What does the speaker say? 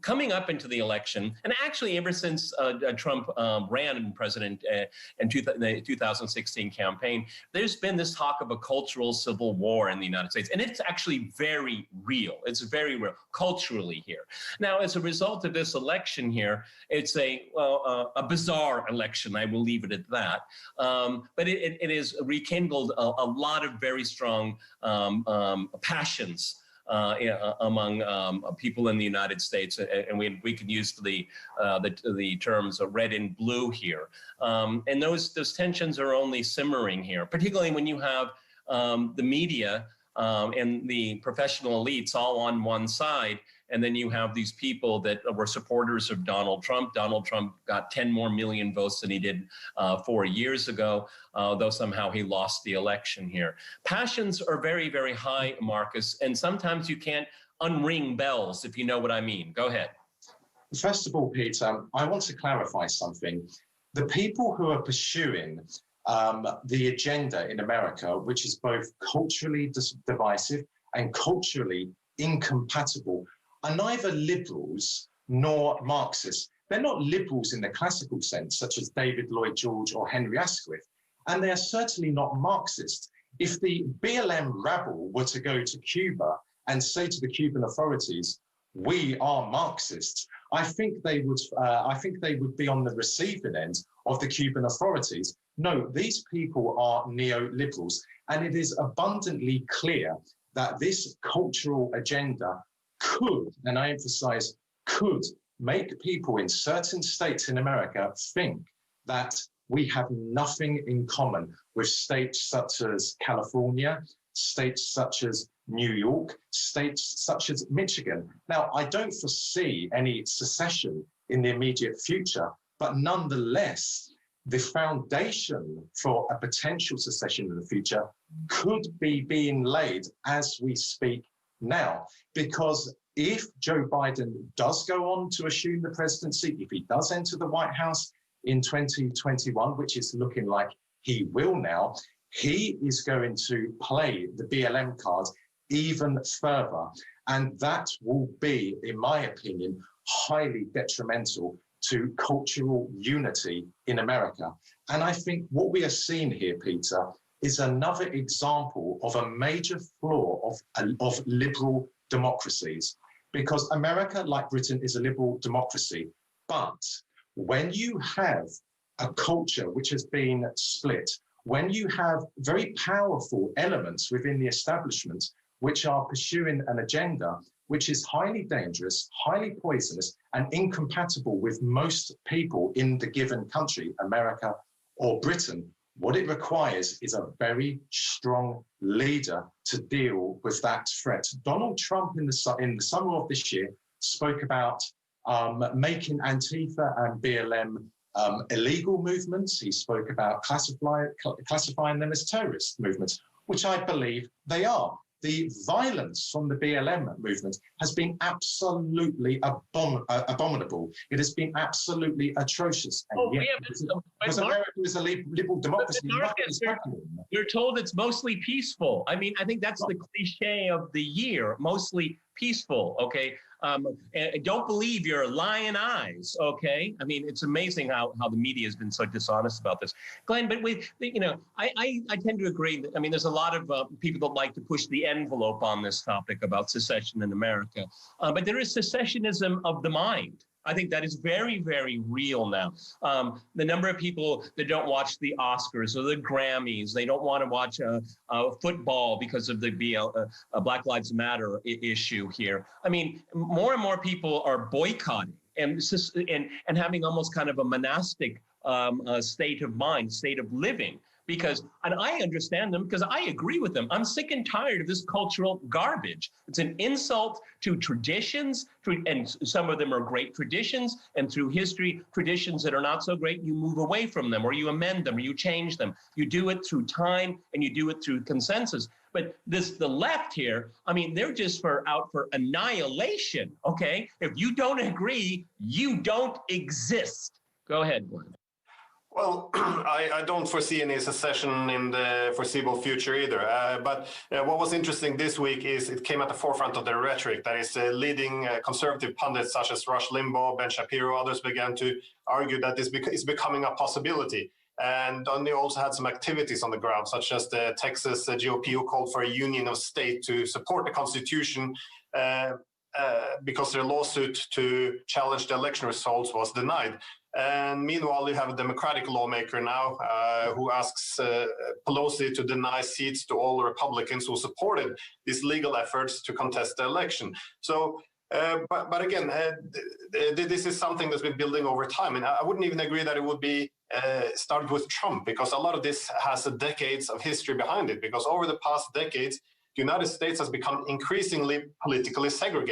coming up into the election, and actually ever since Trump ran president in the 2016 campaign, there's been this talk of a cultural civil war in the United States. And it's actually very real. It's very real culturally here. Now, as a result of this election here, it's a bizarre election. I will leave it at that. But it has rekindled a lot of very strong passions among people in the United States, and we could use the terms red and blue here. And those tensions are only simmering here, particularly when you have the media and the professional elites all on one side, and then you have these people that were supporters of Donald Trump. Donald Trump got 10 more million votes than he did 4 years ago, though somehow he lost the election here. Passions are very, very high, Marcus, and sometimes you can't unring bells, if you know what I mean. Go ahead. First of all, Peter, I want to clarify something. The people who are pursuing the agenda in America, which is both culturally divisive and culturally incompatible, are neither liberals nor Marxists. They're not liberals in the classical sense, such as David Lloyd George or Henry Asquith, and they are certainly not Marxist. If the BLM rabble were to go to Cuba and say to the Cuban authorities, "We are Marxists," I think they would be on the receiving end of the Cuban authorities. No, these people are neoliberals, and it is abundantly clear that this cultural agenda could, and I emphasize could, make people in certain states in America think that we have nothing in common with states such as California, states such as New York, states such as Michigan. Now, I don't foresee any secession in the immediate future, but nonetheless, the foundation for a potential secession in the future could be being laid as we speak now. Because if Joe Biden does go on to assume the presidency, if he does enter the White House in 2021, which is looking like he will now, he is going to play the BLM card even further. And that will be, in my opinion, highly detrimental to cultural unity in America. And I think what we are seeing here, Peter, is another example of a major flaw of liberal democracies. Because America, like Britain, is a liberal democracy. But when you have a culture which has been split, when you have very powerful elements within the establishment which are pursuing an agenda which is highly dangerous, highly poisonous, and incompatible with most people in the given country, America or Britain, what it requires is a very strong leader to deal with that threat. Donald Trump in the summer of this year spoke about making Antifa and BLM illegal movements. He spoke about classifying them as terrorist movements, which I believe they are. The violence from the BLM movement has been absolutely abominable. It has been absolutely atrocious. And because America is a liberal democracy, you're told it's mostly peaceful. I mean, I think that's the cliche of the year, mostly peaceful, okay? Don't believe your lying eyes, okay? I mean, it's amazing how the media has been so dishonest about this. Glenn, but I tend to agree. I mean, there's a lot of people that like to push the envelope on this topic about secession in America. But there is secessionism of the mind. I think that is very, very real now. The number of people that don't watch the Oscars or the Grammys, they don't want to watch football because of the Black Lives Matter issue here. I mean, more and more people are boycotting and having almost kind of a monastic state of mind, state of living. And I understand them because I agree with them. I'm sick and tired of this cultural garbage. It's an insult to traditions, and some of them are great traditions, and through history, traditions that are not so great, you move away from them, or you amend them, or you change them. You do it through time, and you do it through consensus. But the left here, I mean, they're just out for annihilation, okay? If you don't agree, you don't exist. Go ahead, Glenn. Well, I don't foresee any secession in the foreseeable future either. But what was interesting this week is it came at the forefront of the rhetoric. That is, leading conservative pundits such as Rush Limbaugh, Ben Shapiro, others began to argue that this is becoming a possibility. And then they also had some activities on the ground, such as the Texas GOP, who called for a union of state to support the Constitution because their lawsuit to challenge the election results was denied. And meanwhile, you have a Democratic lawmaker now who asks Pelosi to deny seats to all Republicans who supported these legal efforts to contest the election. So, but again, this is something that's been building over time. And I wouldn't even agree that it would be started with Trump, because a lot of this has decades of history behind it. Because over the past decades, the United States has become increasingly politically segregated.